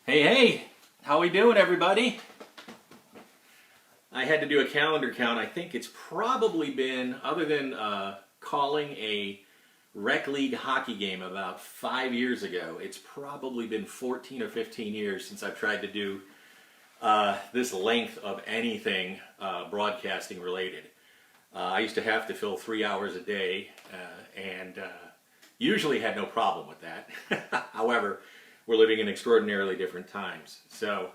Hey, how we doing, everybody? I had to do a calendar count. I think it's probably been, other than calling a rec league hockey game about 5 years ago, it's probably been 14 or 15 years since I've tried to do this length of anything broadcasting related. I used to have to fill 3 hours a day and usually had no problem with that. However, we're living in extraordinarily different times. So,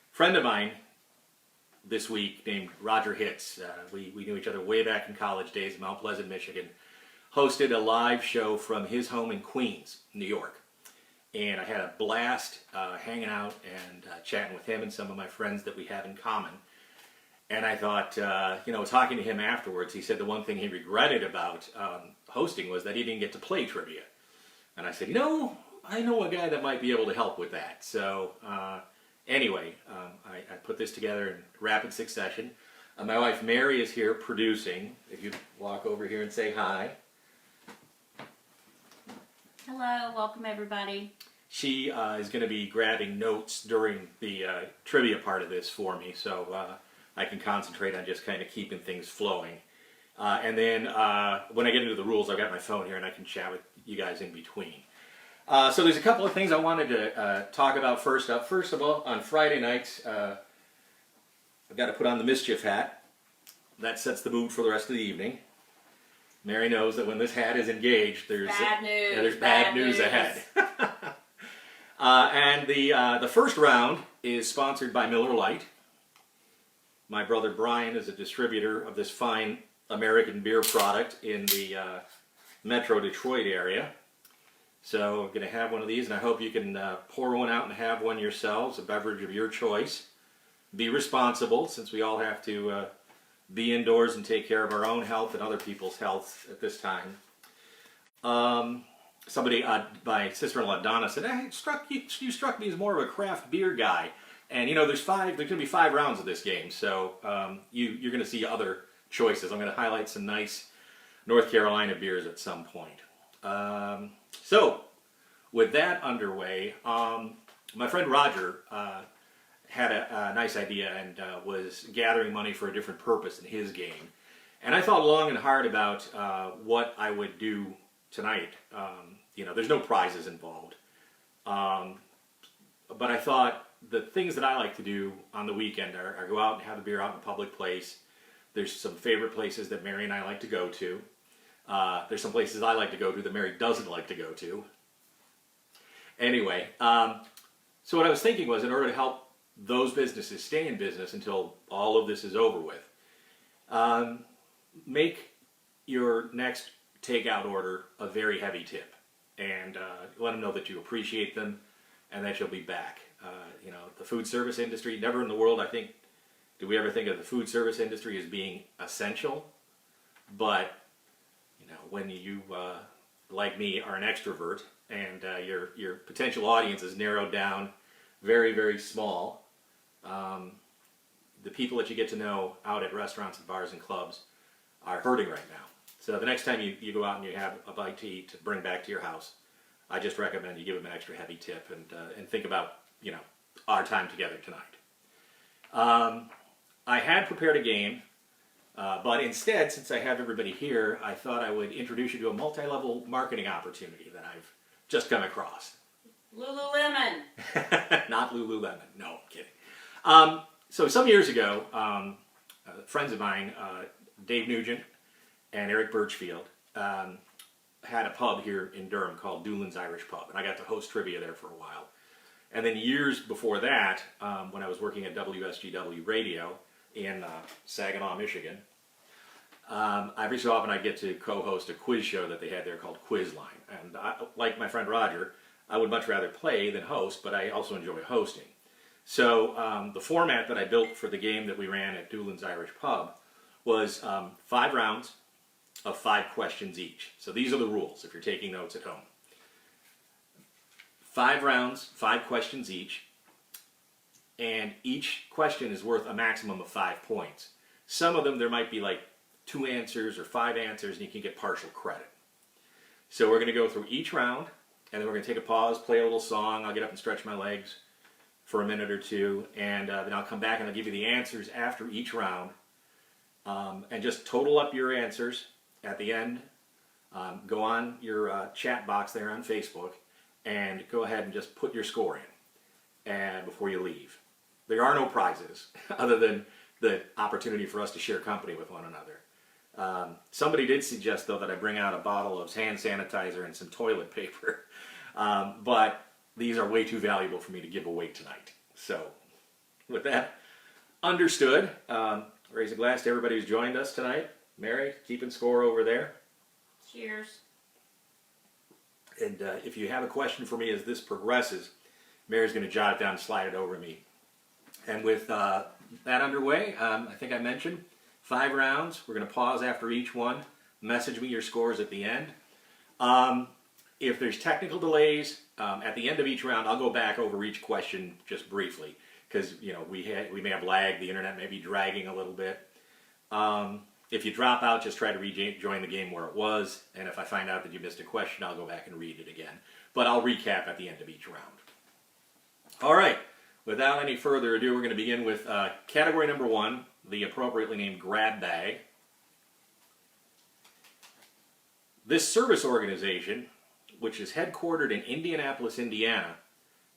friend of mine this week named Roger Hitz, we knew each other way back in college days in Mount Pleasant, Michigan, hosted a live show from his home in Queens, New York. And I had a blast hanging out and chatting with him and some of my friends that we have in common. And I thought, talking to him afterwards, he said the one thing he regretted about hosting was that he didn't get to play trivia. And I said, I know a guy that might be able to help with that. So anyway, I put this together in rapid succession. My wife Mary is here producing. If you walk over here and say hi. Hello, welcome everybody. She is going to be grabbing notes during the trivia part of this for me, so I can concentrate on just kind of keeping things flowing. And then when I get into the rules, I've got my phone here and I can chat with you guys in between. So there's a couple of things I wanted to talk about first up. First of all, on Friday nights, I've got to put on the mischief hat. That sets the mood for the rest of the evening. Mary knows that when this hat is engaged, there's bad news ahead. And the first round is sponsored by Miller Lite. My brother Brian is a distributor of this fine American beer product in the Metro Detroit area. So I'm going to have one of these, and I hope you can pour one out and have one yourselves, a beverage of your choice. Be responsible, since we all have to be indoors and take care of our own health and other people's health at this time. Somebody, my sister-in-law Donna, said, you struck me as more of a craft beer guy. And there's going to be 5 rounds of this game, so you're going to see other choices. I'm going to highlight some nice North Carolina beers at some point. So, with that underway, my friend Roger had a nice idea and was gathering money for a different purpose in his game. And I thought long and hard about what I would do tonight. There's no prizes involved. But I thought the things that I like to do on the weekend are go out and have a beer out in a public place. There's some favorite places that Mary and I like to go to. There's some places I like to go to that Mary doesn't like to go to. Anyway, so what I was thinking was, in order to help those businesses stay in business until all of this is over with, make your next takeout order a very heavy tip, and let them know that you appreciate them and that you'll be back. The food service industry, never in the world, I think, do we ever think of the food service industry as being essential, but when you, like me, are an extrovert and your potential audience is narrowed down very, very small, the people that you get to know out at restaurants and bars and clubs are hurting right now. So the next time you go out and you have a bite to eat to bring back to your house, I just recommend you give them an extra heavy tip and think about, our time together tonight. I had prepared a game. But instead, since I have everybody here, I thought I would introduce you to a multi-level marketing opportunity that I've just come across. Lululemon. Not Lululemon. No, I'm kidding. So some years ago, friends of mine, Dave Nugent and Eric Birchfield, had a pub here in Durham called Doolin's Irish Pub, and I got to host trivia there for a while. And then years before that, when I was working at WSGW Radio in Saginaw, Michigan, every so often I get to co-host a quiz show that they had there called Quizline. And like my friend Roger, I would much rather play than host, but I also enjoy hosting. So the format that I built for the game that we ran at Doolin's Irish Pub was 5 rounds of 5 questions each. So these are the rules if you're taking notes at home. 5 rounds, 5 questions each, and each question is worth a maximum of 5 points. Some of them, there might be like 2 answers or 5 answers, and you can get partial credit. So we're going to go through each round, and then we're going to take a pause, play a little song. I'll get up and stretch my legs for a minute or two, and then I'll come back and I'll give you the answers after each round. And just total up your answers at the end. Go on your chat box there on Facebook and go ahead and just put your score in and before you leave. There are no prizes other than the opportunity for us to share company with one another. Somebody did suggest, though, that I bring out a bottle of hand sanitizer and some toilet paper, but these are way too valuable for me to give away tonight. So, with that understood, raise a glass to everybody who's joined us tonight. Mary, keeping score over there. Cheers. And if you have a question for me as this progresses, Mary's going to jot it down and slide it over to me. And with that underway, I think I mentioned 5 rounds. We're going to pause after each one. Message me your scores at the end. If there's technical delays, at the end of each round, I'll go back over each question just briefly because we may have lag. The internet may be dragging a little bit. If you drop out, just try to rejoin the game where it was. And if I find out that you missed a question, I'll go back and read it again. But I'll recap at the end of each round. All right. Without any further ado, we're going to begin with category number 1, the appropriately named grab bag. This service organization, which is headquartered in Indianapolis, Indiana,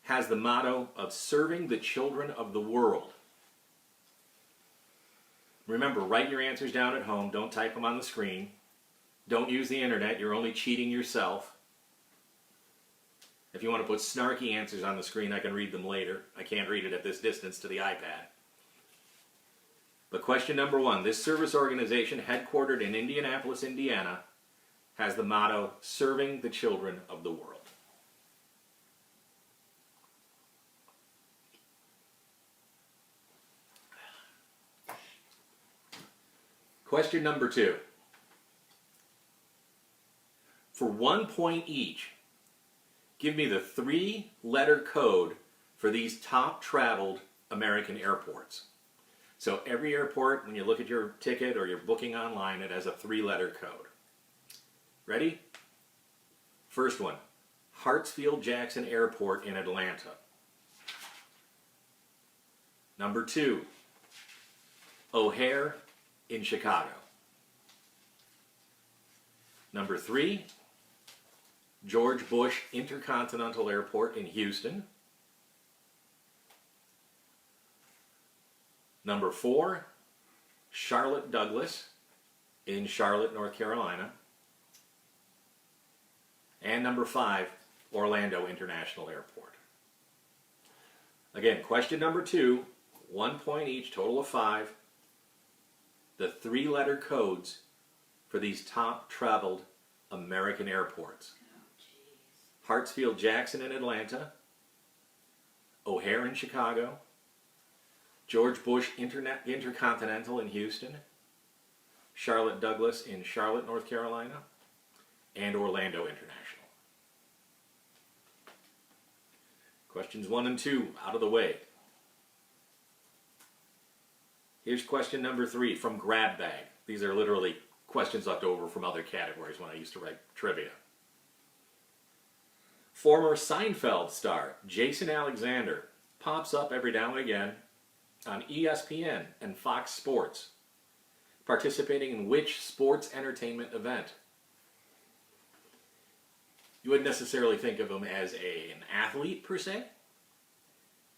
has the motto of serving the children of the world. Remember, write your answers down at home. Don't type them on the screen. Don't use the internet. You're only cheating yourself. If you want to put snarky answers on the screen, I can read them later. I can't read it at this distance to the iPad. But question number 1, this service organization headquartered in Indianapolis, Indiana, has the motto, serving the children of the world. Question number 2. For 1 point each, give me the 3-letter code for these top traveled American airports. So every airport, when you look at your ticket or your booking online, it has a 3-letter code. Ready? First one, Hartsfield-Jackson Airport in Atlanta. Number 2, O'Hare in Chicago. Number 3, George Bush Intercontinental Airport in Houston. Number 4, Charlotte Douglas in Charlotte, North Carolina. And number 5, Orlando International Airport. Again, question number 2, 1 point each, total of 5. The 3-letter codes for these top traveled American airports. Hartsfield-Jackson in Atlanta, O'Hare in Chicago, George Bush Intercontinental in Houston, Charlotte Douglas in Charlotte, North Carolina, and Orlando International. Questions 1 and 2 out of the way. Here's question number 3 from Grab Bag. These are literally questions left over from other categories when I used to write trivia. Former Seinfeld star Jason Alexander pops up every now and again on ESPN and Fox Sports, participating in which sports entertainment event? You wouldn't necessarily think of him as an athlete per se,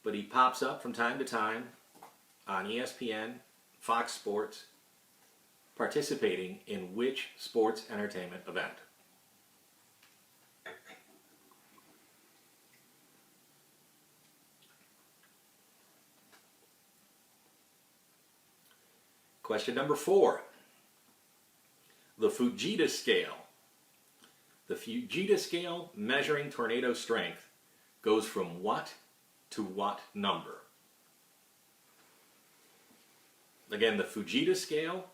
but he pops up from time to time on ESPN, Fox Sports, participating in which sports entertainment event? Question number 4. The Fujita scale. The Fujita scale measuring tornado strength goes from what to what number? Again, the Fujita scale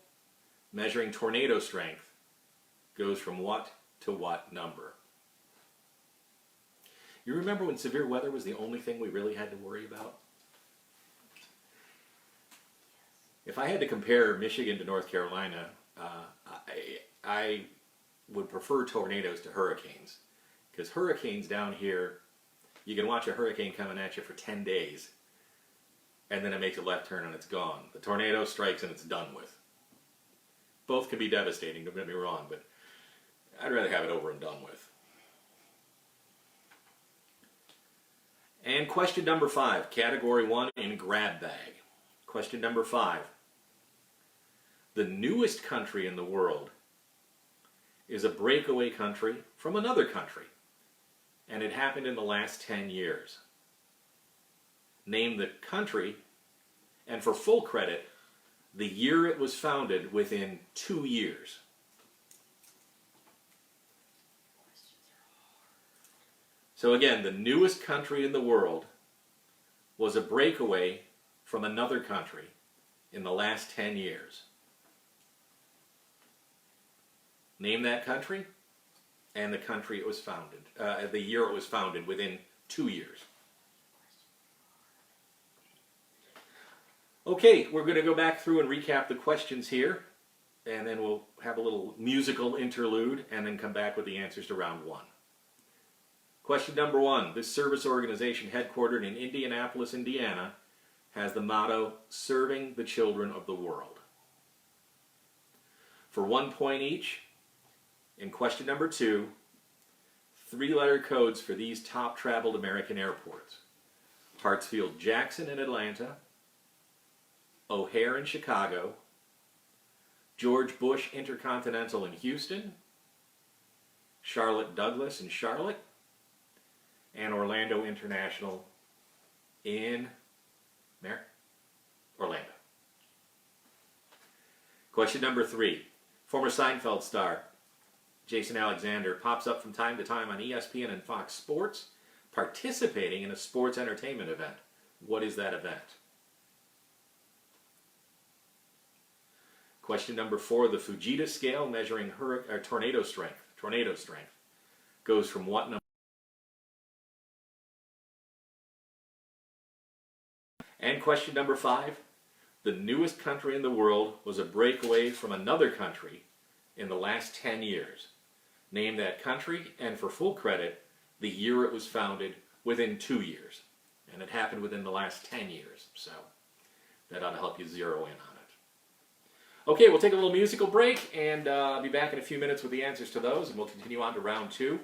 measuring tornado strength goes from what to what number? You remember when severe weather was the only thing we really had to worry about? If I had to compare Michigan to North Carolina, I would prefer tornadoes to hurricanes Because hurricanes down here, you can watch a hurricane coming at you for 10 days, and then it makes a left turn and it's gone. The tornado strikes and it's done with. Both can be devastating, don't get me wrong, but I'd rather have it over and done with. And question number 5, category 1 in grab bag. Question number 5. The newest country in the world is a breakaway country from another country, and it happened in the last 10 years. Name the country, and for full credit, the year it was founded within 2 years. So again, the newest country in the world was a breakaway from another country in the last 10 years. Name that country and the country it was founded, the year it was founded within 2 years. Okay, we're going to go back through and recap the questions here, and then we'll have a little musical interlude and then come back with the answers to round 1. Question number 1. This service organization headquartered in Indianapolis, Indiana, has the motto, Serving the Children of the World. For 1 point each, in question number 2, 3-letter codes for these top traveled American airports. Hartsfield-Jackson in Atlanta, O'Hare in Chicago, George Bush Intercontinental in Houston, Charlotte Douglas in Charlotte, and Orlando International in Orlando. Question number 3. Former Seinfeld star Jason Alexander pops up from time to time on ESPN and Fox Sports participating in a sports entertainment event. What is that event? Question number 4. The Fujita scale measuring tornado strength goes from what number? And question number 5. The newest country in the world was a breakaway from another country in the last 10 years. Name that country, and for full credit, the year it was founded within 2 years. And it happened within the last 10 years, so that ought to help you zero in on it. Okay, we'll take a little musical break, and I'll be back in a few minutes with the answers to those, and we'll continue on to round 2.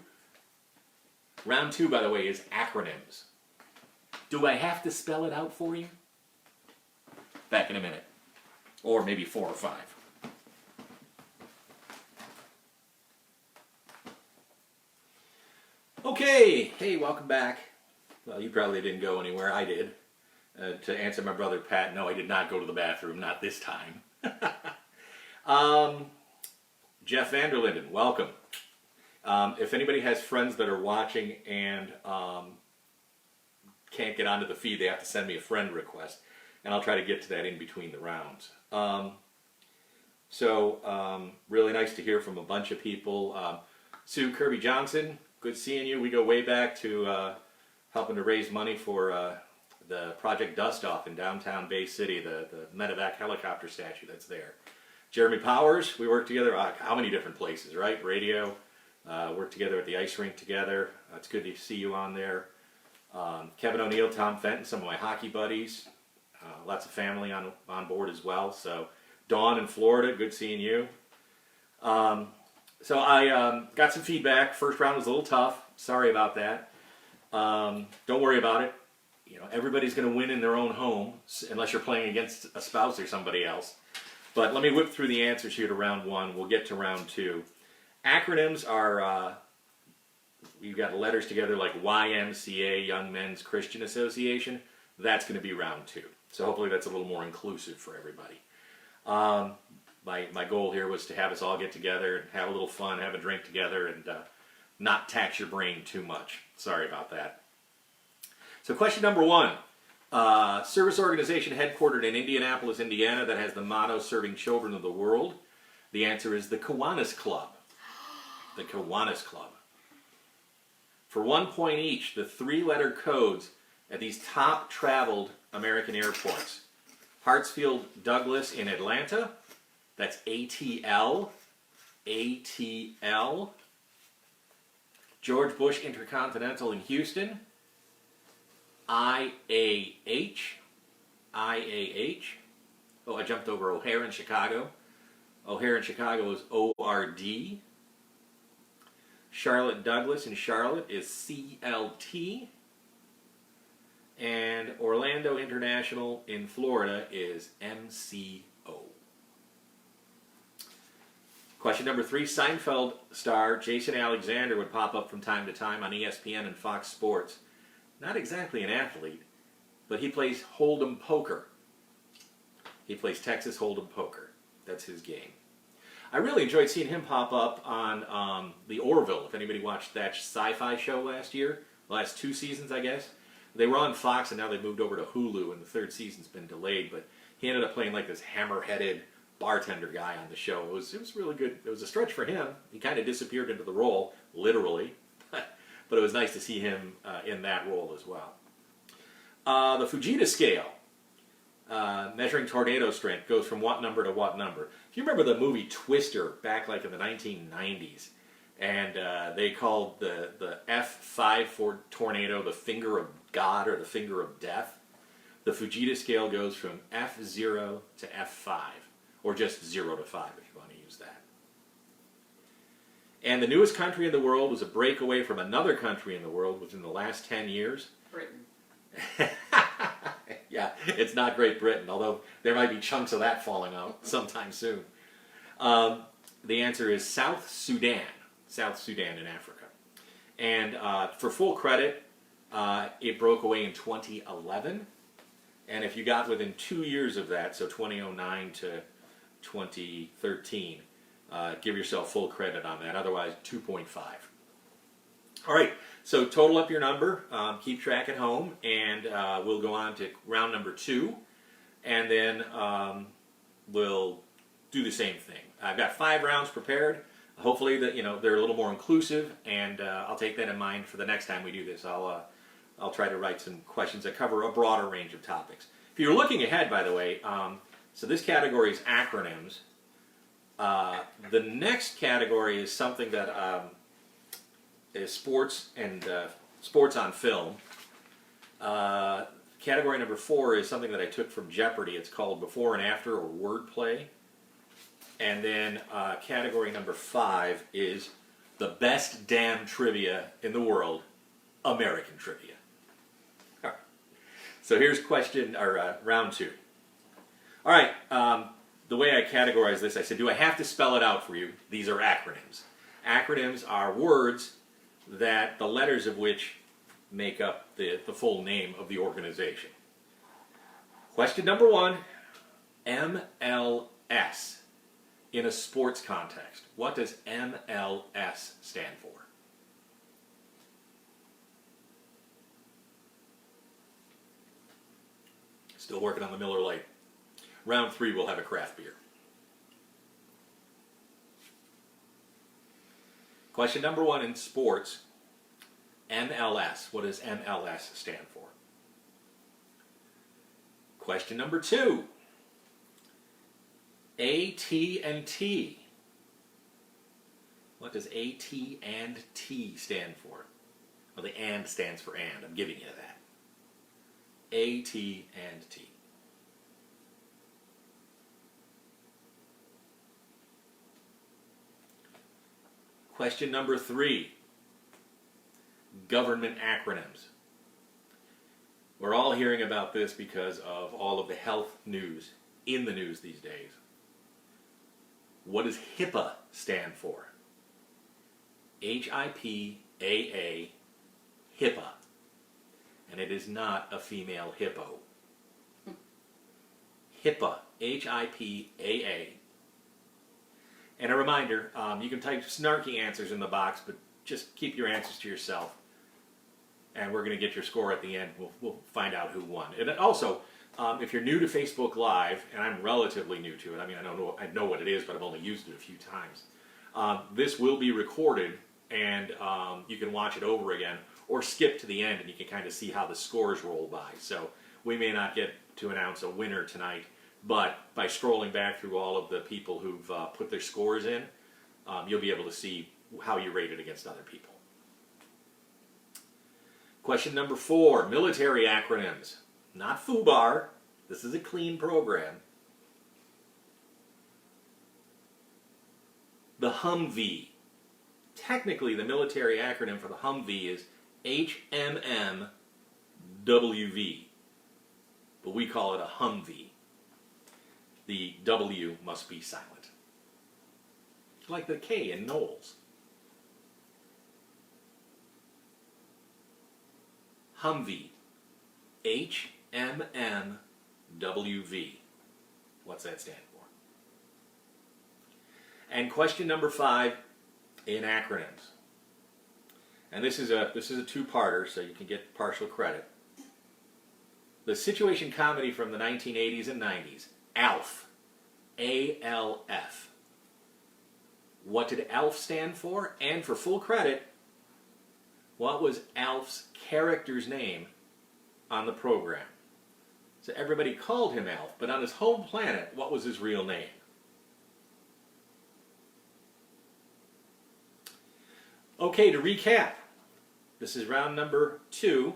Round 2, by the way, is acronyms. Do I have to spell it out for you? Back in a minute. Or maybe 4 or 5. Okay, hey, welcome back. Well, you probably didn't go anywhere. I did. To answer my brother Pat, no, I did not go to the bathroom, not this time. Jeff Vanderlinden, welcome. If anybody has friends that are watching and can't get onto the feed, they have to send me a friend request, and I'll try to get to that in between the rounds. Really nice to hear from a bunch of people. Sue Kirby Johnson, good seeing you. We go way back to helping to raise money for the Project Dust Off in downtown Bay City, the medevac helicopter statue that's there. Jeremy Powers, we worked together how many different places, right? Radio, worked together at the ice rink together. It's good to see you on there. Kevin O'Neill, Tom Fenton, some of my hockey buddies. Lots of family on board as well. So Dawn in Florida, good seeing you. So I got some feedback. First round was a little tough. Sorry about that. Don't worry about it. You know, everybody's going to win in their own home, unless you're playing against a spouse or somebody else. But let me whip through the answers here to round 1. We'll get to round 2. Acronyms are, you've got letters together like YMCA, Young Men's Christian Association. That's going to be round 2. So hopefully that's a little more inclusive for everybody. My goal here was to have us all get together and have a little fun, have a drink together, and not tax your brain too much. Sorry about that. So question number 1. Service organization headquartered in Indianapolis, Indiana that has the motto, Serving Children of the World. The answer is the Kiwanis Club. The Kiwanis Club. For 1 point each, the 3-letter codes at these top traveled American airports. Hartsfield Douglas in Atlanta. That's ATL. ATL. George Bush Intercontinental in Houston. IAH. IAH. Oh, I jumped over O'Hare in Chicago. O'Hare in Chicago is ORD. Charlotte Douglas in Charlotte is CLT. And Orlando International in Florida is MCO. Question number 3, Seinfeld star Jason Alexander would pop up from time to time on ESPN and Fox Sports. Not exactly an athlete, but he plays Hold'em poker. He plays Texas Hold'em poker. That's his game. I really enjoyed seeing him pop up on The Orville, if anybody watched that sci-fi show last year. The last 2 seasons, I guess. They were on Fox and now they've moved over to Hulu and the 3rd season's been delayed, but he ended up playing like this hammer-headed bartender guy on the show. It was really good. It was a stretch for him. He kind of disappeared into the role, literally, but it was nice to see him in that role as well. The Fujita scale, measuring tornado strength, goes from what number to what number? If you remember the movie Twister back like in the 1990s, and they called the F5 for tornado the finger of God or the finger of death, the Fujita scale goes from F0 to F5, or just 0 to 5 if you want to use that. And the newest country in the world was a breakaway from another country in the world within the last 10 years. Britain. Yeah, it's not Great Britain, although there might be chunks of that falling out sometime soon. The answer is South Sudan. South Sudan in Africa. And for full credit, it broke away in 2011. And if you got within 2 years of that, so 2009 to 2013, give yourself full credit on that. Otherwise, 2.5. All right, so total up your number, keep track at home, and we'll go on to round number 2, and then we'll do the same thing. I've got 5 rounds prepared. Hopefully that they're a little more inclusive, and I'll take that in mind for the next time we do this. I'll try to write some questions that cover a broader range of topics. If you're looking ahead, by the way, so this category is acronyms. The next category is something that is sports and sports on film. Category number 4 is something that I took from Jeopardy. It's called Before and After, or Wordplay. And then category number 5 is the best damn trivia in the world, American trivia. All right. So here's round 2. All right. The way I categorize this, I said, do I have to spell it out for you? These are acronyms. Acronyms are words that the letters of which make up the full name of the organization. Question number 1, MLS. In a sports context, what does MLS stand for? Still working on the Miller Lite. Round 3, we'll have a craft beer. Question number 1 in sports, MLS. What does MLS stand for? Question number 2. AT&T. What does AT&T stand for? Well, the "and" stands for "and." I'm giving you that. AT&T. Question number 3. Government acronyms. We're all hearing about this because of all of the health news in the news these days. What does HIPAA stand for? HIPAA, HIPAA. And it is not a female hippo. HIPAA, HIPAA. And a reminder, you can type snarky answers in the box, but just keep your answers to yourself. And we're going to get your score at the end. We'll find out who won. And also, if you're new to Facebook Live, and I'm relatively new to it, I mean, I know what it is, but I've only used it a few times. This will be recorded, and you can watch it over again, or skip to the end, and you can kind of see how the scores roll by. So we may not get to announce a winner tonight, but by scrolling back through all of the people who've put their scores in, you'll be able to see how you rated against other people. Question number 4, military acronyms. Not FUBAR. This is a clean program. The Humvee. Technically, the military acronym for the Humvee is HMMWV. But we call it a Humvee. The W must be silent. Like the K in Knowles. Humvee. HMMWV. What's that stand for? And question number 5 in acronyms. And this is a two-parter, so you can get partial credit. The situation comedy from the 1980s and 90s. ALF. A-L-F. What did ALF stand for? And for full credit, what was ALF's character's name on the program? So everybody called him ALF, but on his home planet, what was his real name? Okay, to recap, this is round number 2.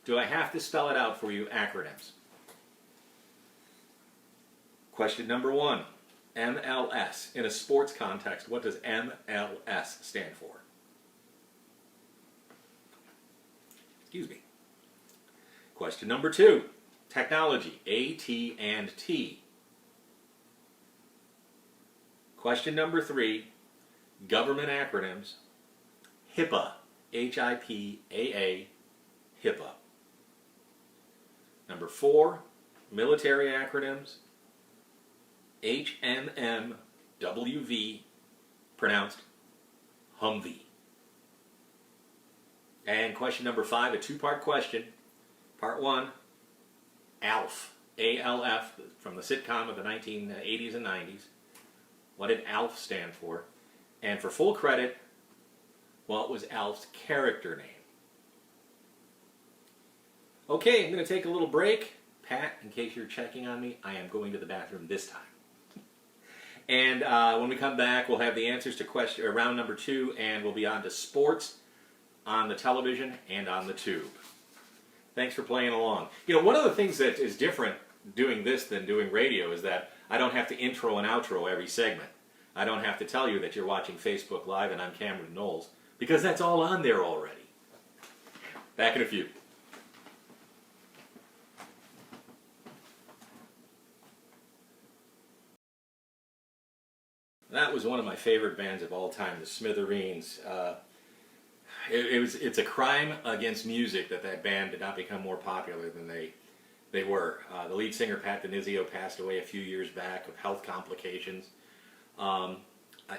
Do I have to spell it out for you, acronyms? Question number 1, MLS. In a sports context, what does MLS stand for? Excuse me. Question number 2, technology, AT&T. Question number 3, government acronyms, HIPAA, H-I-P-A-A, HIPAA. Number 4, military acronyms, HMMWV, pronounced Humvee. And question number 5, a two-part question. Part 1, ALF, A-L-F, from the sitcom of the 1980s and 90s. What did ALF stand for? And for full credit, what was ALF's character name? Okay, I'm going to take a little break. Pat, in case you're checking on me, I am going to the bathroom this time. And when we come back, we'll have the answers to round number 2, and we'll be on to sports on the television and on the tube. Thanks for playing along. You know, one of the things that is different doing this than doing radio is that I don't have to intro and outro every segment. I don't have to tell you that you're watching Facebook Live and I'm Cameron Knowles, because that's all on there already. Back in a few. That was one of my favorite bands of all time, the Smithereens. It's a crime against music that band did not become more popular than they were. The lead singer, Pat Denizio, passed away a few years back of health complications.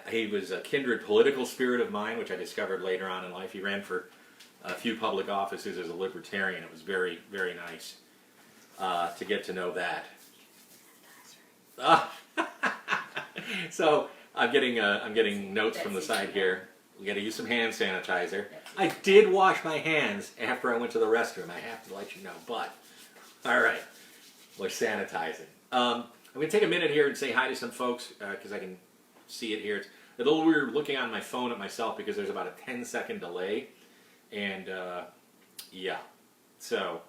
He was a kindred political spirit of mine, which I discovered later on in life. He ran for a few public offices as a libertarian. It was very, very nice to get to know that. So I'm getting notes from the side here. We got to use some hand sanitizer. I did wash my hands after I went to the restroom. I have to let you know, but all right, we're sanitizing. I'm going to take a minute here and say hi to some folks because I can see it here. It's a little weird looking on my phone at myself because there's about a 10-second delay, and yeah. So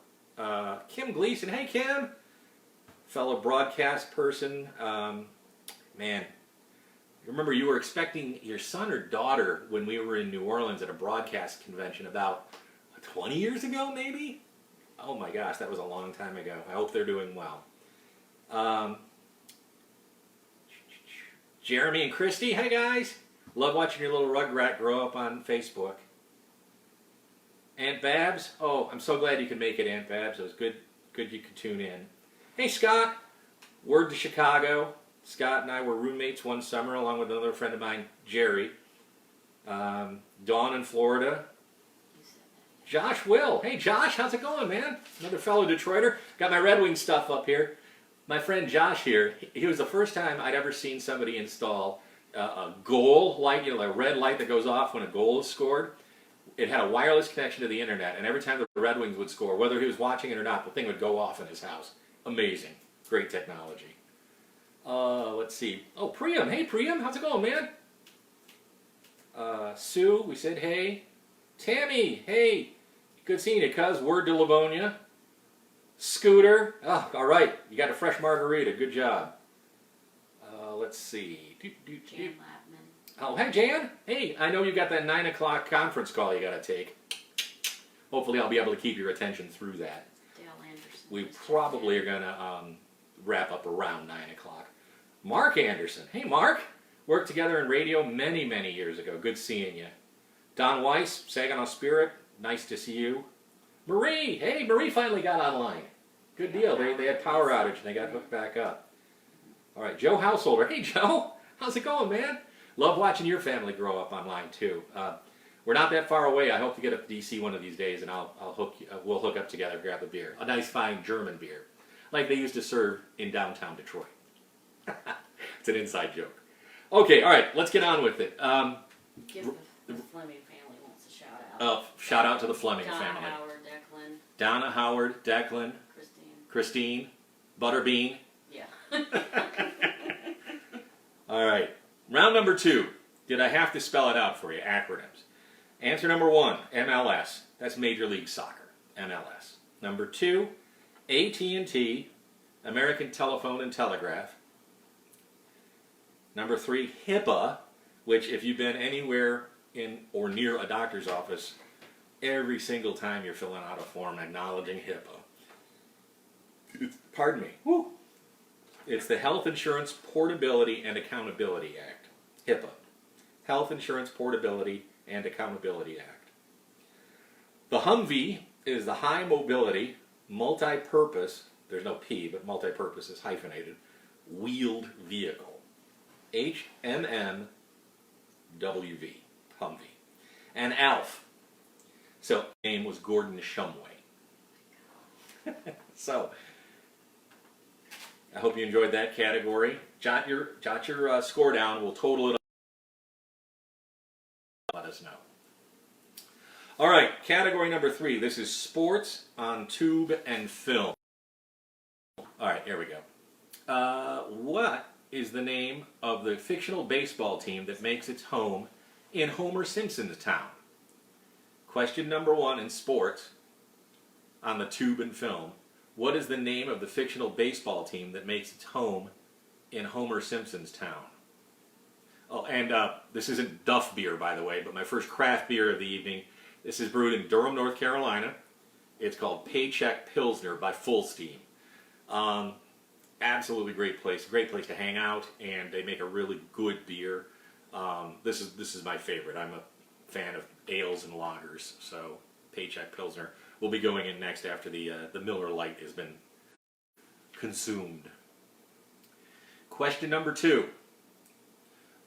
Kim Gleason, hey Kim, fellow broadcast person. Man, remember you were expecting your son or daughter when we were in New Orleans at a broadcast convention about 20 years ago, maybe? Oh my gosh, that was a long time ago. I hope they're doing well. Jeremy and Christy, hey guys. Love watching your little rugrat grow up on Facebook. Aunt Babs, oh, I'm so glad you could make it, Aunt Babs. It was good you could tune in. Hey Scott, word to Chicago. Scott and I were roommates one summer along with another friend of mine, Jerry. Dawn in Florida. Josh Will. Hey Josh, how's it going, man? Another fellow Detroiter. Got my Red Wing stuff up here. My friend Josh here, he was the first time I'd ever seen somebody install a goal light, you know, a red light that goes off when a goal is scored. It had a wireless connection to the internet, and every time the Red Wings would score, whether he was watching it or not, the thing would go off in his house. Amazing. Great technology. Let's see. Oh, Priam. Hey, Priam. How's it going, man? Sue, we said hey. Tammy, hey. Good seeing you, cuz. Word to Livonia. Scooter. Oh, all right. You got a fresh margarita. Good job. Let's see. Jan Lapman. Oh, hey, Jan. Hey, I know you've got that 9 o'clock conference call you got to take. Hopefully I'll be able to keep your attention through that. Dale Anderson. We probably are going to wrap up around 9 o'clock. Mark Anderson. Hey, Mark. Worked together in radio many, many years ago. Good seeing you. Don Weiss, Saginaw Spirit. Nice to see you. Marie. Hey, Marie finally got online. Good deal. They had power outage and they got hooked back up. All right, Joe Householder. Hey, Joe. How's it going, man? Love watching your family grow up online, too. We're not that far away. I hope to get up to DC one of these days, and we'll hook up together, grab a beer. A nice, fine German beer, like they used to serve in downtown Detroit. It's an inside joke. Okay, all right, let's get on with it. Give the Fleming family wants a shout out. Shout out to the Fleming Donna family. Howard, Declan, Donna Howard, Declan, Christine, Butterbean. Yeah. All right, round number 2. Did I have to spell it out for you? Acronyms. Answer number 1, MLS. That's Major League Soccer, MLS. Number 2, AT&T, American Telephone and Telegraph. Number 3, HIPAA, which if you've been anywhere in or near a doctor's office, every single time you're filling out a form acknowledging HIPAA. Pardon me. Woo. It's the Health Insurance Portability and Accountability Act, HIPAA. Health Insurance Portability and Accountability Act. The Humvee is the High Mobility, Multi-Purpose, there's no P, but multi-purpose is hyphenated, Wheeled Vehicle. HMMWV, Humvee. And ALF. So, his name was Gordon Shumway. So, I hope you enjoyed that category. Jot your score down. We'll total it up. Let us know. All right, category number 3. This is sports on tube and film. All right, here we go. What is the name of the fictional baseball team that makes its home in Homer Simpson's town? Question number 1 in sports on the tube and film. What is the name of the fictional baseball team that makes its home in Homer Simpson's town? Oh, and this isn't Duff beer, by the way, but my first craft beer of the evening. This is brewed in Durham, North Carolina. It's called Paycheck Pilsner by Full Steam. Absolutely great place to hang out, and they make a really good beer. This is my favorite. I'm a fan of ales and lagers, so Paycheck Pilsner will be going in next after the Miller Lite has been consumed. Question number 2.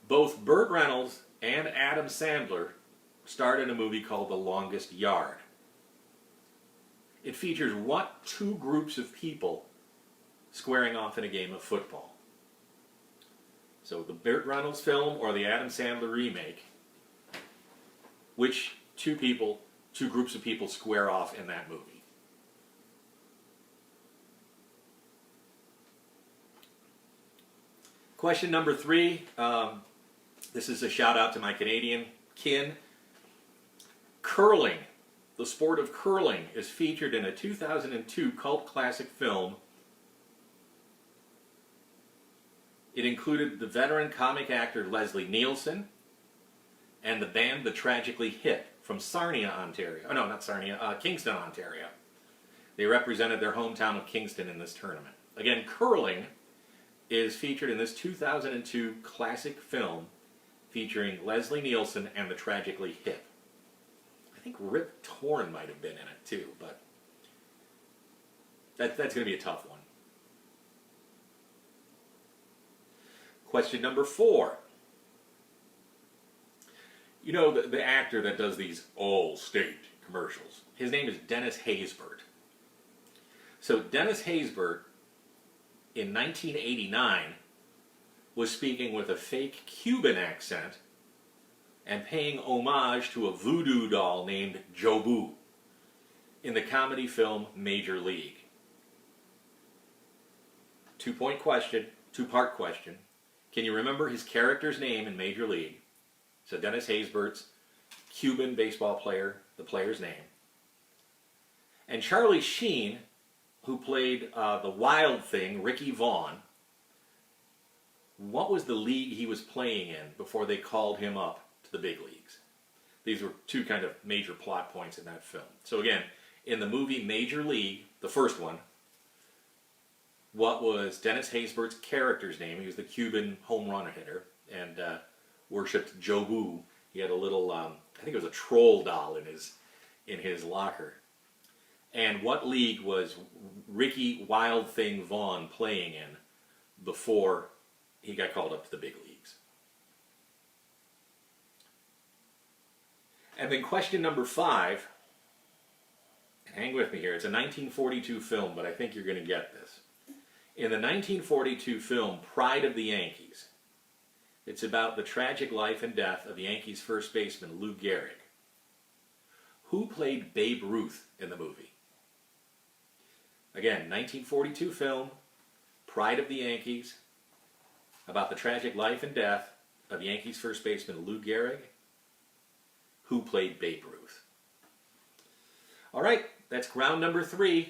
Both Burt Reynolds and Adam Sandler starred in a movie called The Longest Yard. It features what 2 groups of people squaring off in a game of football? So the Burt Reynolds film or the Adam Sandler remake, which 2 groups of people square off in that movie? Question number 3. This is a shout out to my Canadian kin. Curling. The sport of curling is featured in a 2002 cult classic film. It included the veteran comic actor Leslie Nielsen and the band The Tragically Hip from Sarnia, Ontario. Oh, no, not Sarnia, Kingston, Ontario. They represented their hometown of Kingston in this tournament. Again, curling is featured in this 2002 classic film featuring Leslie Nielsen and The Tragically Hip. I think Rip Torn might have been in it too, but that's going to be a tough one. Question number 4. You know the actor that does these All-State commercials. His name is Dennis Haysbert. So Dennis Haysbert, in 1989, was speaking with a fake Cuban accent and paying homage to a voodoo doll named Jobu in the comedy film Major League. 2-point question, 2-part question. Can you remember his character's name in Major League? So Dennis Haysbert's Cuban baseball player, the player's name. And Charlie Sheen, who played the Wild Thing, Ricky Vaughn, what was the league he was playing in before they called him up to the big leagues? These were two kind of major plot points in that film. So again, in the movie Major League, the first one, what was Dennis Haysbert's character's name? He was the Cuban home run hitter and worshipped Jobu. He had a little, I think it was a troll doll in his locker. And what league was Ricky Wild Thing Vaughn playing in before he got called up to the big leagues? And then question number 5, hang with me here, it's a 1942 film, but I think you're going to get this. In the 1942 film Pride of the Yankees, it's about the tragic life and death of Yankees first baseman Lou Gehrig. Who played Babe Ruth in the movie? Again, 1942 film, Pride of the Yankees, about the tragic life and death of Yankees first baseman Lou Gehrig. Who played Babe Ruth? All right, that's round number 3.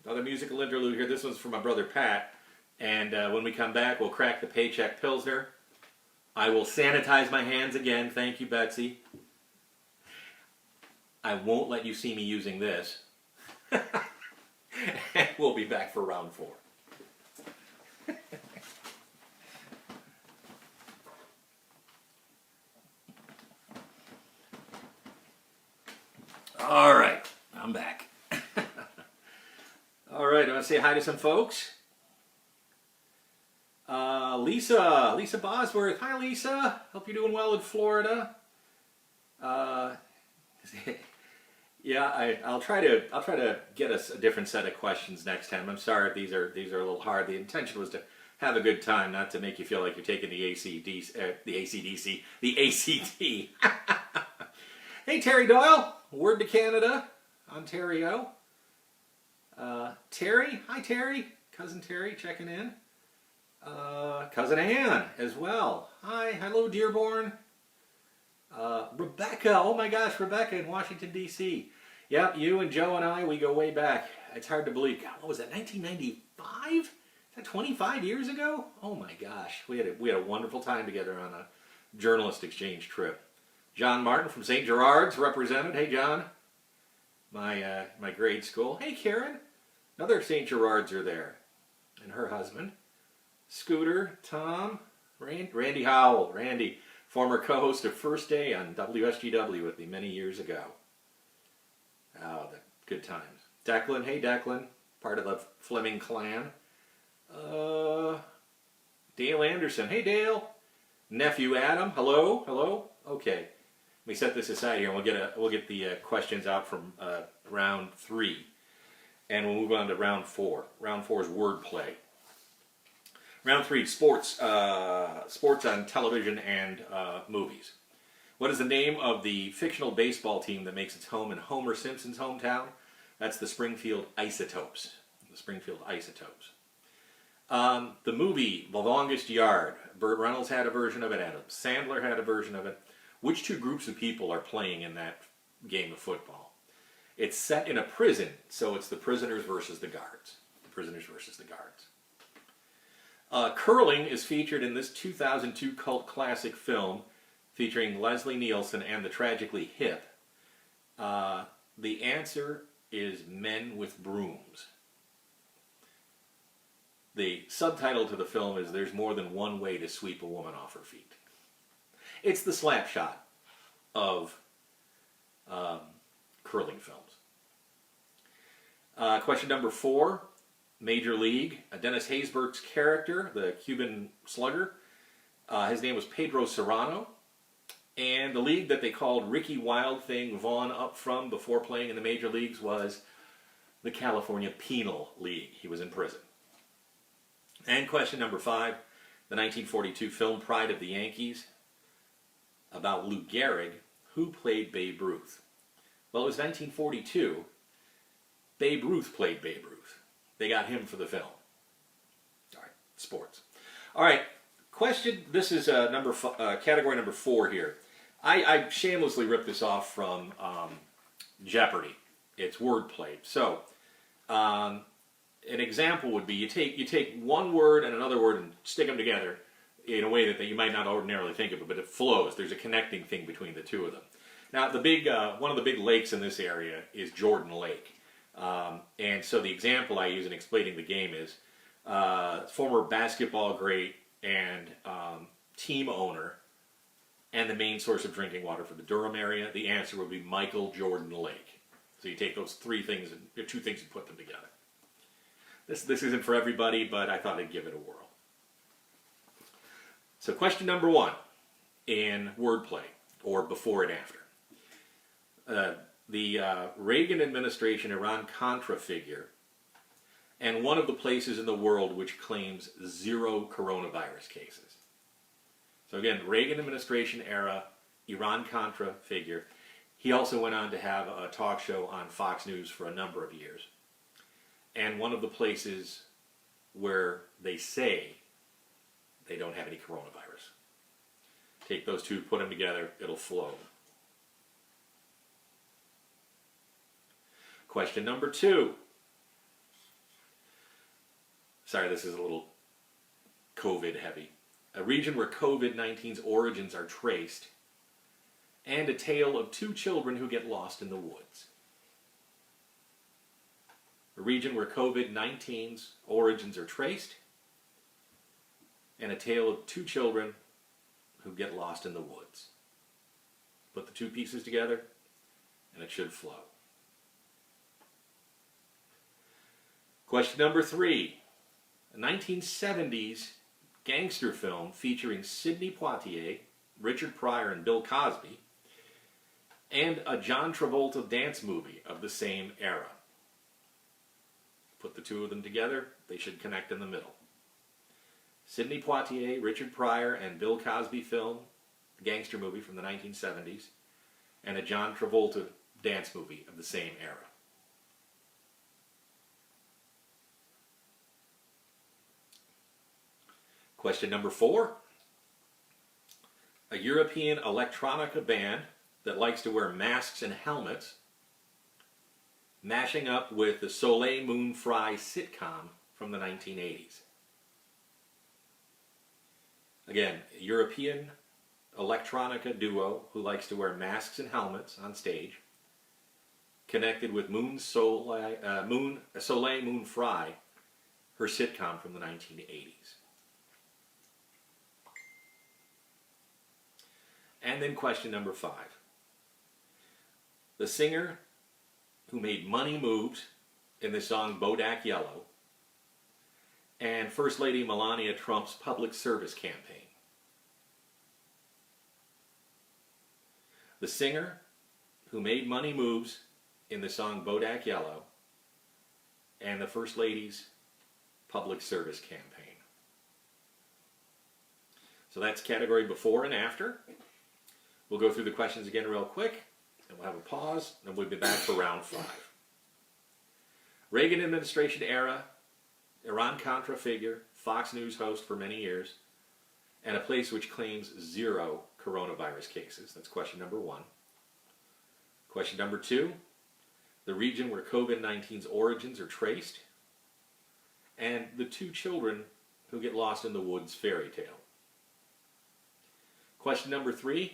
Another musical interlude here. This one's from my brother Pat. And when we come back, we'll crack the Paycheck Pilsner. I will sanitize my hands again. Thank you, Betsy. I won't let you see me using this. And we'll be back for round 4. All right, I'm back. All right, I want to say hi to some folks. Lisa Bosworth. Hi, Lisa. Hope you're doing well in Florida. Yeah, I'll try to get us a different set of questions next time. I'm sorry if these are a little hard. The intention was to have a good time, not to make you feel like you're taking the ACT. Hey, Terry Doyle. Word to Canada, Ontario. Terry. Hi, Terry. Cousin Terry checking in. Cousin Ann as well. Hi. Hello, Dearborn. Rebecca. Oh my gosh, Rebecca in Washington, D.C. Yep, you and Joe and I, we go way back. It's hard to believe. God, what was that, 1995? Is that 25 years ago? Oh my gosh. We had a wonderful time together on a journalist exchange trip. John Martin from St. Gerard's represented. Hey, John. My grade school. Hey, Karen. Another St. Gerard's are there. And her husband. Scooter, Tom, Randy Howell. Randy, former co-host of First Day on WSGW with me many years ago. Oh, the good times. Declan. Hey, Declan. Part of the Fleming clan. Dale Anderson. Hey, Dale. Nephew Adam. Hello. Hello. Okay. Let me set this aside here, and we'll get the questions out from round 3, and we'll move on to round 4. Round 4 is wordplay. Round 3, sports. Sports on television and movies. What is the name of the fictional baseball team that makes its home in Homer Simpson's hometown? That's the Springfield Isotopes. The Springfield Isotopes. The movie The Longest Yard. Burt Reynolds had a version of it. Adam Sandler had a version of it. Which two groups of people are playing in that game of football? It's set in a prison, so it's the prisoners versus the guards. The prisoners versus the guards. Curling is featured in this 2002 cult classic film featuring Leslie Nielsen and the Tragically Hip. The answer is Men with Brooms. The subtitle to the film is There's More Than One Way to Sweep a Woman Off Her Feet. It's the slap shot of curling films. Question number 4, Major League. Dennis Haysbert's character, the Cuban slugger, his name was Pedro Serrano. And the league that they called Ricky Wild Thing Vaughn up from before playing in the major leagues was the California Penal League. He was in prison. And question number 5, the 1942 film Pride of the Yankees, about Lou Gehrig. Who played Babe Ruth? Well, it was 1942. Babe Ruth played Babe Ruth. They got him for the film. All right, sports. All right, question. This is category number 4 here. I shamelessly ripped this off from Jeopardy. It's wordplay. So, an example would be you take one word and another word and stick them together in a way that you might not ordinarily think of it, but it flows. There's a connecting thing between the two of them. Now, one of the big lakes in this area is Jordan Lake. And so the example I use in explaining the game is former basketball great and team owner and the main source of drinking water for the Durham area. The answer would be Michael Jordan Lake. So you take those two things and put them together. This isn't for everybody, but I thought I'd give it a whirl. So question number 1 in wordplay, or before and after. The Reagan administration Iran-Contra figure, and one of the places in the world which claims 0 coronavirus cases. So again, Reagan administration era, Iran-Contra figure. He also went on to have a talk show on Fox News for a number of years. And one of the places where they say they don't have any coronavirus. Take those two, put them together, it'll flow. Question number 2. Sorry, this is a little COVID heavy. A region where COVID-19's origins are traced, and a tale of 2 children who get lost in the woods. A region where COVID-19's origins are traced, and a tale of 2 children who get lost in the woods. Put the 2 pieces together, and it should flow. Question number 3. A 1970s gangster film featuring Sidney Poitier, Richard Pryor, and Bill Cosby, and a John Travolta dance movie of the same era. Put the 2 of them together, they should connect in the middle. Sidney Poitier, Richard Pryor, and Bill Cosby film, gangster movie from the 1970s, and a John Travolta dance movie of the same era. Question number 4. A European electronica band that likes to wear masks and helmets, mashing up with the Soleil Moon Frye sitcom from the 1980s. Again, a European electronica duo who likes to wear masks and helmets on stage, connected with Soleil Moon Frye, her sitcom from the 1980s. And then question number 5. The singer who made money moves in the song Bodak Yellow, and First Lady Melania Trump's public service campaign. The singer who made money moves in the song Bodak Yellow, and the First Lady's public service campaign. So that's category before and after. We'll go through the questions again real quick, and we'll have a pause, and we'll be back for round 5. Reagan administration era, Iran-Contra figure, Fox News host for many years, and a place which claims 0 coronavirus cases. That's question number 1. Question number 2, the region where COVID-19's origins are traced, and the 2 children who get lost in the woods fairy tale. Question number 3,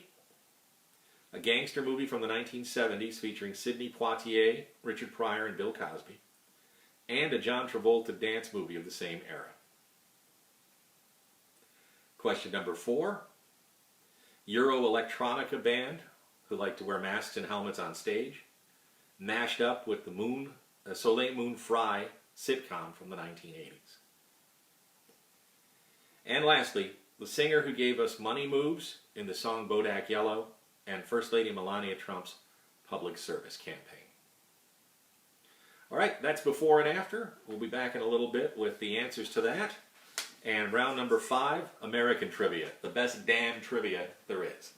a gangster movie from the 1970s featuring Sidney Poitier, Richard Pryor, and Bill Cosby, and a John Travolta dance movie of the same era. Question number 4, Euro electronica band who like to wear masks and helmets on stage, mashed up with the Soleil Moon Frye sitcom from the 1980s. And lastly, the singer who gave us money moves in the song Bodak Yellow, and First Lady Melania Trump's public service campaign. All right, that's before and after. We'll be back in a little bit with the answers to that. And round number 5, American trivia, the best damn trivia there is.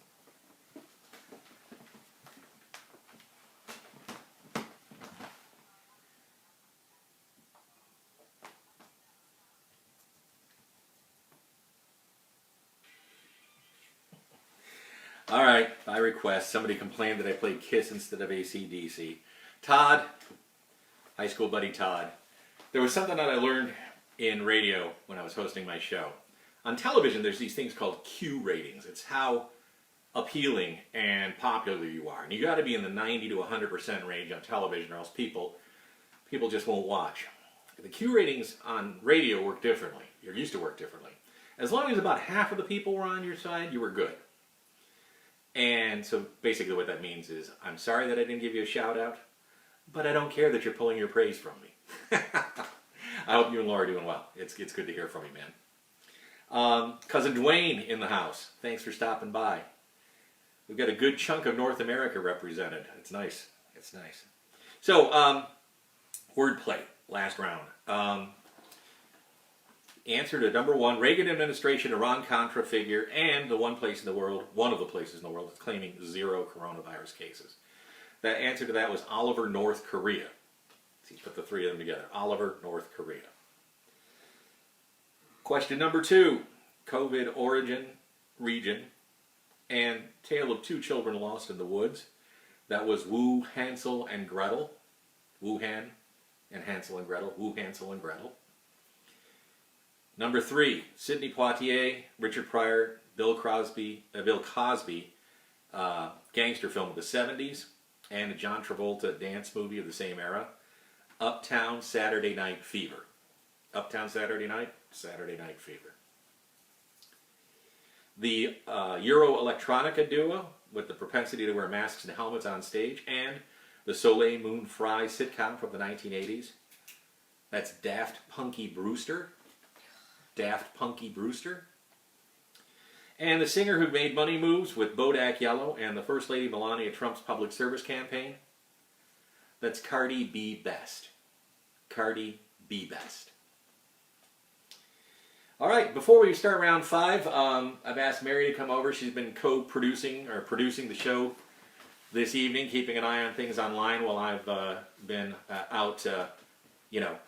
All right, by request, somebody complained that I played Kiss instead of AC/DC. Todd, high school buddy Todd. There was something that I learned in radio when I was hosting my show. On television, there's these things called Q ratings. It's how appealing and popular you are. And you got to be in the 90 to 100% range on television, or else people just won't watch. The Q ratings on radio work differently. You're used to work differently. As long as about half of the people were on your side, you were good. And so basically what that means is, I'm sorry that I didn't give you a shout out, but I don't care that you're pulling your praise from me. I hope you and Laura are doing well. It's good to hear from you, man. Cousin Dwayne in the house. Thanks for stopping by. We've got a good chunk of North America represented. It's nice. It's nice. So, wordplay, last round. Answer to number one, Reagan administration Iran-Contra figure, and one of the places in the world that's claiming 0 coronavirus cases. The answer to that was Oliver, North Korea. So you put the three of them together. Oliver, North Korea. Question number two, COVID origin, region, and tale of 2 children lost in the woods. That was Wu, Hansel, and Gretel. Wuhan and Hansel and Gretel. Wu, Hansel, and Gretel. Number 3, Sidney Poitier, Richard Pryor, Bill Cosby, gangster film of the 70s, and a John Travolta dance movie of the same era, Uptown Saturday Night Fever. Uptown Saturday Night Fever. The Euro Electronica duo with the propensity to wear masks and helmets on stage, and the Soleil Moon Frye sitcom from the 1980s. That's Daft Punky Brewster. Daft Punky Brewster. And the singer who made money moves with Bodak Yellow and the First Lady Melania Trump's public service campaign. That's Cardi B. Best. Cardi B. Best. All right, before we start round 5, I've asked Mary to come over. She's been co-producing or producing the show this evening, keeping an eye on things online while I've been out,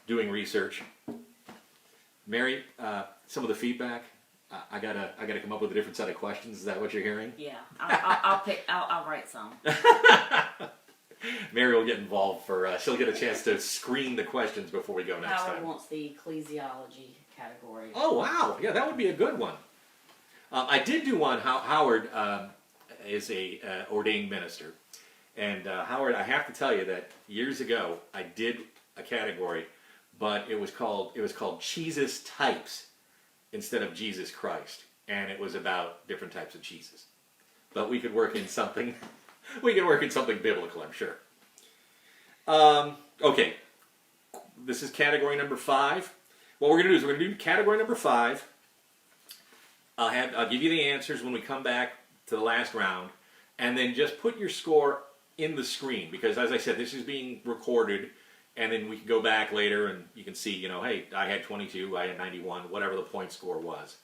doing research. Mary, some of the feedback. I gotta come up with a different set of questions. Is that what you're hearing? Yeah, I'll write some. Mary will get involved she'll get a chance to screen the questions before we go next Howard time. wants the ecclesiology category. Oh, wow. Yeah, that would be a good one. I did do one. Howard is a ordained minister. And Howard, I have to tell you that years ago, I did a category, but it was called Jesus Types instead of Jesus Christ. And it was about different types of cheeses. But we could work in something, biblical, I'm sure. Okay. This is category number 5. What we're going to do is we're going to do category number 5. I'll give you the answers when we come back to the last round, and then just put your score in the screen, because as I said, this is being recorded, and then we can go back later and you can see, hey, I had 22, I had 91, whatever the point score was.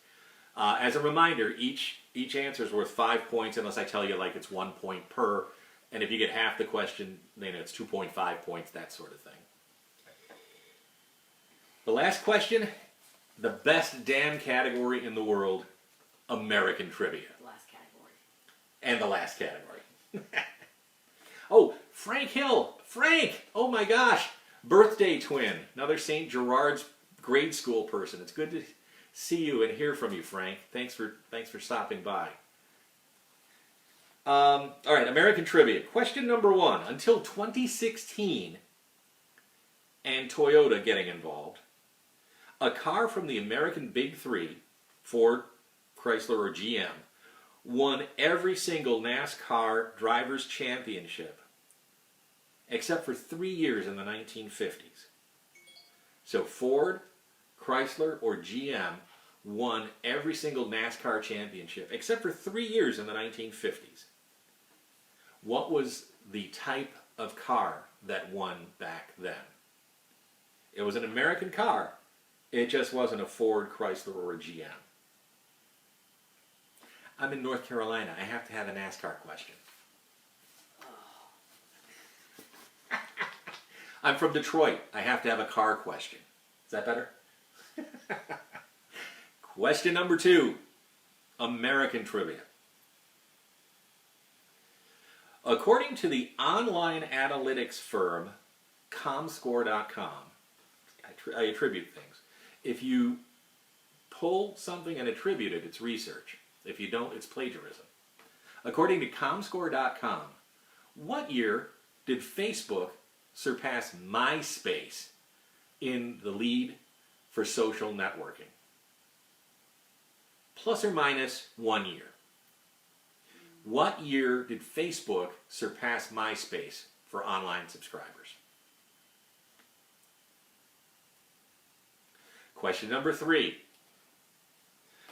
As a reminder, each answer is worth 5 points unless I tell you like it's 1 point per, and if you get half the question, then it's 2.5 points, that sort of thing. The last question, the best damn category in the world, American trivia. Last category. And the last category. Oh, Frank Hill. Frank! Oh my gosh. Birthday twin. Another St. Gerard's grade school person. It's good to see you and hear from you, Frank. Thanks for stopping by. All right, American trivia. Question number 1. Until 2016 and Toyota getting involved, a car from the American Big Three, Ford, Chrysler, or GM, won every single NASCAR Drivers' Championship, except for 3 years in the 1950s. So Ford, Chrysler, or GM won every single NASCAR championship, except for 3 years in the 1950s. What was the type of car that won back then? It was an American car. It just wasn't a Ford, Chrysler, or a GM. I'm in North Carolina. I have to have a NASCAR question. I'm from Detroit. I have to have a car question. Is that better? Question number 2. American trivia. According to the online analytics firm Comscore.com, I attribute things. If you pull something and attribute it, it's research. If you don't, it's plagiarism. According to Comscore.com, what year did Facebook surpass MySpace in the lead for social networking? Plus or minus 1 year. What year did Facebook surpass MySpace for online subscribers? Question number 3.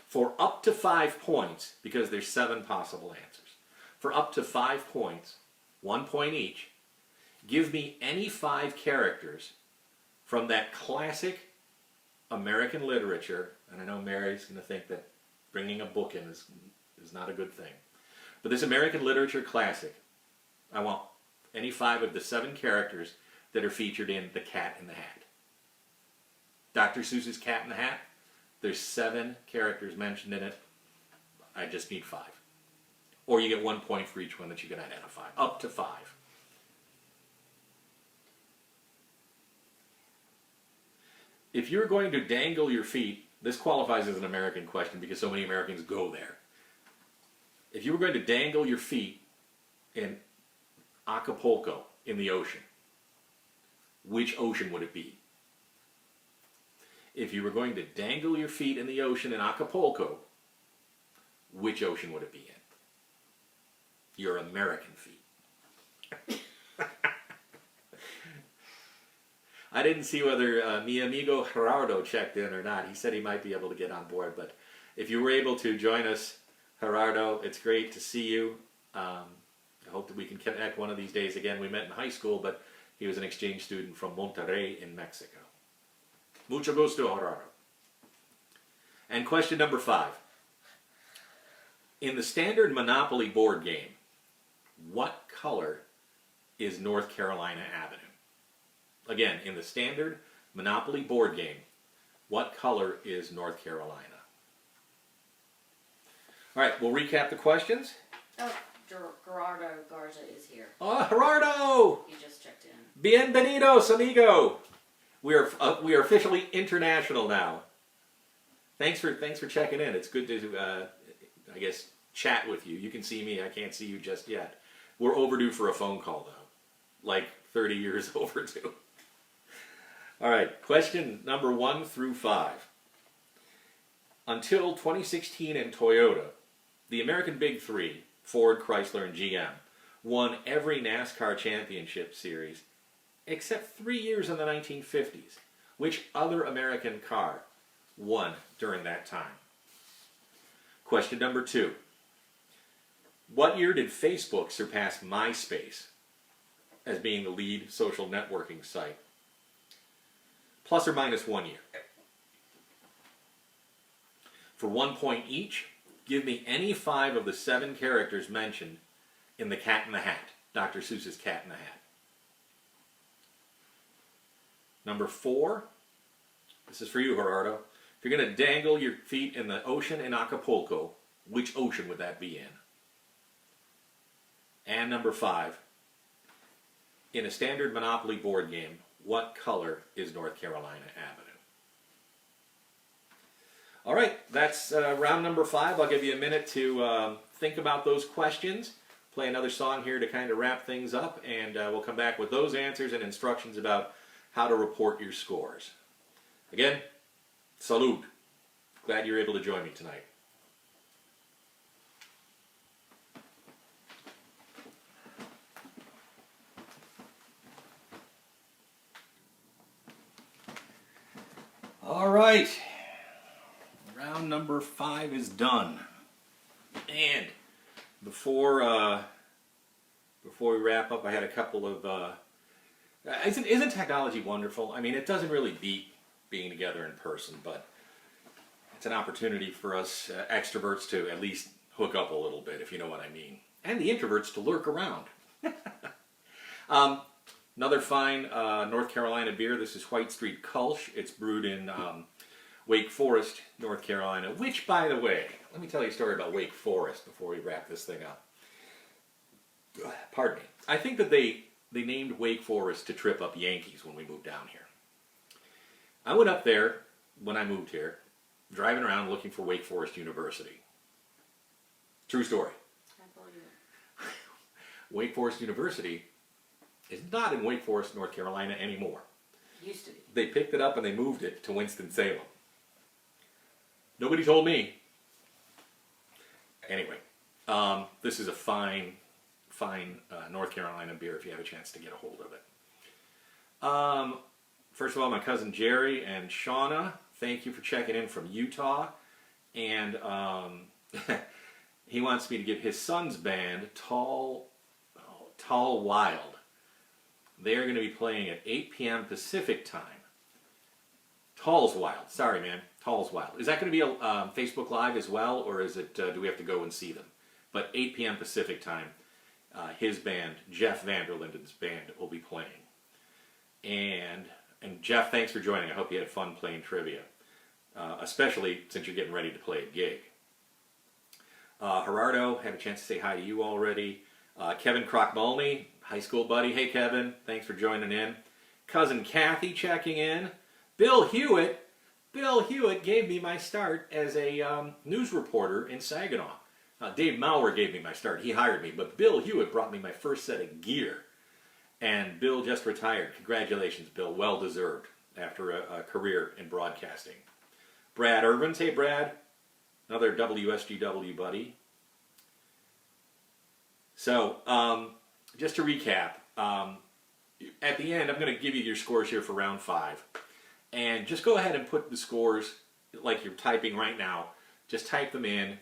For up to 5 points, because there's 7 possible answers, for up to 5 points, 1 point each, give me any 5 characters from that classic American literature, and I know Mary's going to think that bringing a book in is not a good thing, but this American literature classic, I want any 5 of the 7 characters that are featured in The Cat in the Hat. Dr. Seuss's Cat in the Hat, there's 7 characters mentioned in it. I just need 5. Or you get 1 point for each one that you can identify. Up to 5. If you're going to dangle your feet, this qualifies as an American question because so many Americans go there. If you were going to dangle your feet in Acapulco in the ocean, which ocean would it be? If you were going to dangle your feet in the ocean in Acapulco, which ocean would it be in? Your American feet. I didn't see whether mi amigo Gerardo checked in or not. He said he might be able to get on board, but if you were able to join us, Gerardo, it's great to see you. I hope that we can connect one of these days again. We met in high school, but he was an exchange student from Monterrey in Mexico. Mucho gusto, Gerardo. And question number 5. In the standard Monopoly board game, what color is North Carolina Avenue? Again, in the standard Monopoly board game, what color is North Carolina? All right, we'll recap the questions. Oh, Gerardo Garza is here. Oh, Gerardo! He just checked in. Bienvenidos, amigo! We are officially international now. Thanks for checking in. It's good to, I guess, chat with you. You can see me. I can't see you just yet. We're overdue for a phone call, though. Like 30 years overdue. All right, question number 1 through 5. Until 2016 and Toyota, the American Big Three, Ford, Chrysler, and GM, won every NASCAR championship series except 3 years in the 1950s. Which other American car won during that time? Question number 2. What year did Facebook surpass MySpace as being the lead social networking site? Plus or minus 1 year. For 1 point each, give me any 5 of the 7 characters mentioned in The Cat in the Hat, Dr. Seuss's Cat in the Hat. Number 4, this is for you, Gerardo. If you're going to dangle your feet in the ocean in Acapulco, which ocean would that be in? And number 5, in a standard Monopoly board game, what color is North Carolina Avenue? All right, that's round number 5. I'll give you a minute to think about those questions. Play another song here to kind of wrap things up, and we'll come back with those answers and instructions about how to report your scores. Again, salud. Glad you're able to join me tonight. All right. Round number 5 is done. And before we wrap up, I had a couple of... Isn't technology wonderful? I mean, it doesn't really beat being together in person, but it's an opportunity for us extroverts to at least hook up a little bit, if you know what I mean. And the introverts to lurk around. Another fine North Carolina beer. This is White Street Kulsch. It's brewed in Wake Forest, North Carolina, which, by the way, let me tell you a story about Wake Forest before we wrap this thing up. Pardon me. I think that they named Wake Forest to trip up Yankees when we moved down here. I went up there when I moved here, driving around looking for Wake Forest University. True story. I believe it. Wake Forest University is not in Wake Forest, North Carolina anymore. Used to be. They picked it up and they moved it to Winston-Salem. Nobody told me. Anyway, this is a fine North Carolina beer if you have a chance to get a hold of it. First of all, my cousin Jerry and Shauna, thank you for checking in from Utah. And he wants me to give his son's band, Tall Wild. They're going to be playing at 8 p.m. Pacific time. Tall's Wild. Sorry, man. Tall's Wild. Is that going to be a Facebook Live as well, or is it? Do we have to go and see them? But 8 p.m. Pacific time, his band, Jeff Vanderlinden's band, will be playing. And Jeff, thanks for joining. I hope you had fun playing trivia, especially since you're getting ready to play a gig. Gerardo, had a chance to say hi to you already. Kevin Crockmulney, high school buddy. Hey, Kevin, thanks for joining in. Cousin Kathy checking in. Bill Hewitt gave me my start as a news reporter in Saginaw. Dave Maurer gave me my start. He hired me, but Bill Hewitt brought me my first set of gear. And Bill just retired. Congratulations, Bill. Well deserved after a career in broadcasting. Brad Irvins. Hey, Brad. Another WSGW buddy. So, just to recap, at the end, I'm going to give you your scores here for round 5. And just go ahead and put the scores like you're typing right now. Just type them in.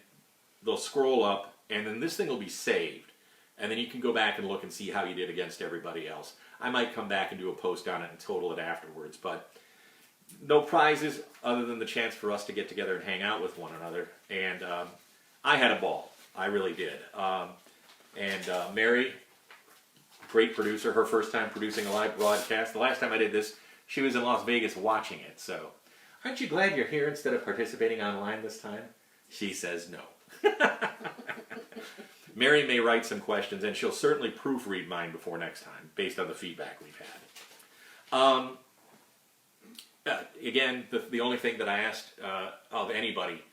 They'll scroll up, and then this thing will be saved. And then you can go back and look and see how you did against everybody else. I might come back and do a post on it and total it afterwards, but no prizes other than the chance for us to get together and hang out with one another. And I had a ball. I really did. Mary, great producer, her first time producing a live broadcast. The last time I did this, she was in Las Vegas watching it. So, aren't you glad you're here instead of participating online this time? She says no. Mary may write some questions, and she'll certainly proofread mine before next time, based on the feedback we've had. Again, the only thing that I asked of anybody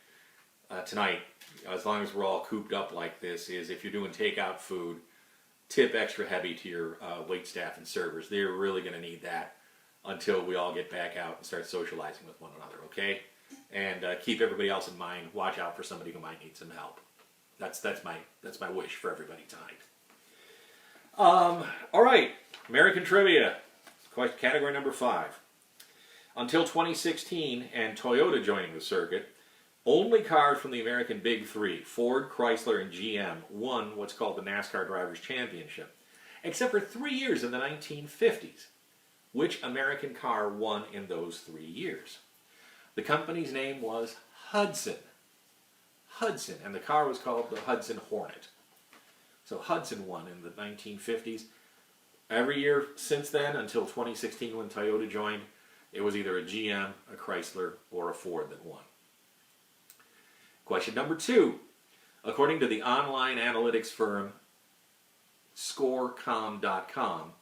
tonight, as long as we're all cooped up like this, is if you're doing takeout food, tip extra heavy to your wait staff and servers. They're really going to need that until we all get back out and start socializing with one another, okay? And keep everybody else in mind. Watch out for somebody who might need some help. That's my wish for everybody tonight. All right, American Trivia, category number 5. Until 2016 and Toyota joining the circuit, only cars from the American Big Three, Ford, Chrysler, and GM, won what's called the NASCAR Drivers' Championship, except for 3 years in the 1950s. Which American car won in those 3 years? The company's name was Hudson. Hudson, and the car was called the Hudson Hornet. So Hudson won in the 1950s. Every year since then, until 2016 when Toyota joined, it was either a GM, a Chrysler, or a Ford that won. Question number 2. According to the online analytics firm Scorecom.com,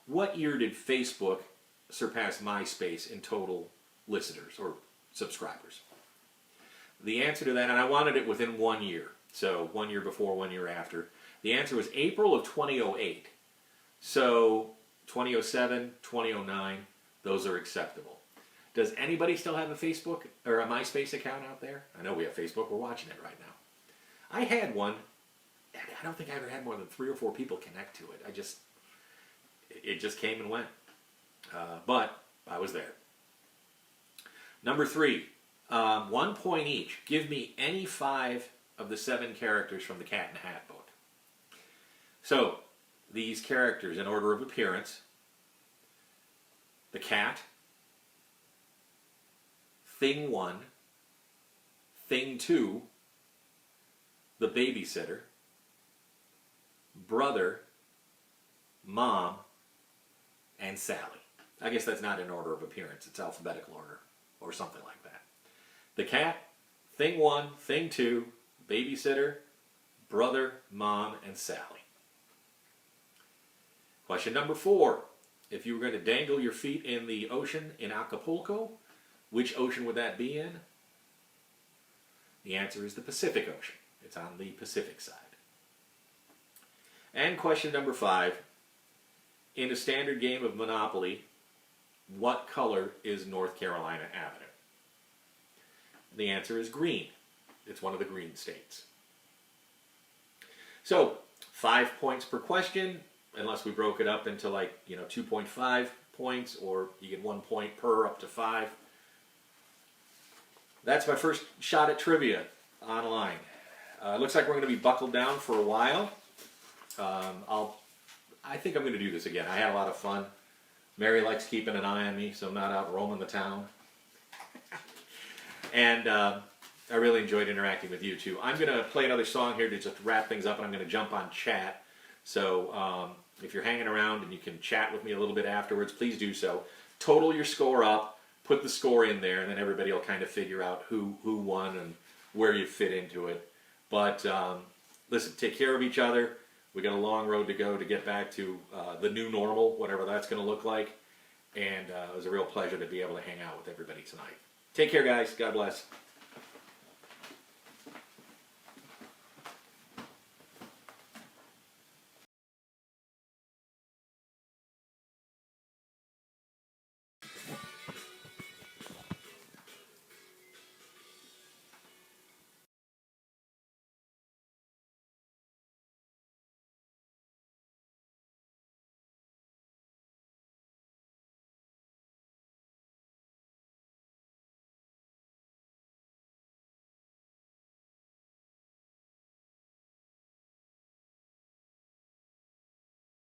what year did Facebook surpass MySpace in total listeners or subscribers? The answer to that, and I wanted it within 1 year, so 1 year before, 1 year after. The answer was April of 2008. So 2007, 2009, those are acceptable. Does anybody still have a Facebook or a MySpace account out there? I know we have Facebook. We're watching it right now. I had one. I don't think I ever had more than 3 or 4 people connect to it. It just came and went. But I was there. Number 3, 1 point each. Give me any 5 of the 7 characters from the Cat in the Hat book. So, these characters in order of appearance: the cat, Thing 1, Thing 2, the babysitter, brother, mom, and Sally. I guess that's not in order of appearance. It's alphabetical order or something like that. The cat, Thing 1, Thing 2, babysitter, brother, mom, and Sally. Question number 4. If you were going to dangle your feet in the ocean in Acapulco, which ocean would that be in? The answer is the Pacific Ocean. It's on the Pacific side. And question number 5. In a standard game of Monopoly, what color is North Carolina Avenue? The answer is green. It's one of the green states. So, 5 points per question, unless we broke it up into 2.5 points, or you get 1 point per up to 5. That's my first shot at trivia online. Looks like we're going to be buckled down for a while. I think I'm going to do this again. I had a lot of fun. Mary likes keeping an eye on me, so I'm not out roaming the town. And I really enjoyed interacting with you too. I'm going to play another song here to just wrap things up, and I'm going to jump on chat. So if you're hanging around and you can chat with me a little bit afterwards, please do so. Total your score up, put the score in there, and then everybody will kind of figure out who won and where you fit into it. But listen, take care of each other. We got a long road to go to get back to the new normal, whatever that's going to look like. And it was a real pleasure to be able to hang out with everybody tonight. Take care, guys. God bless.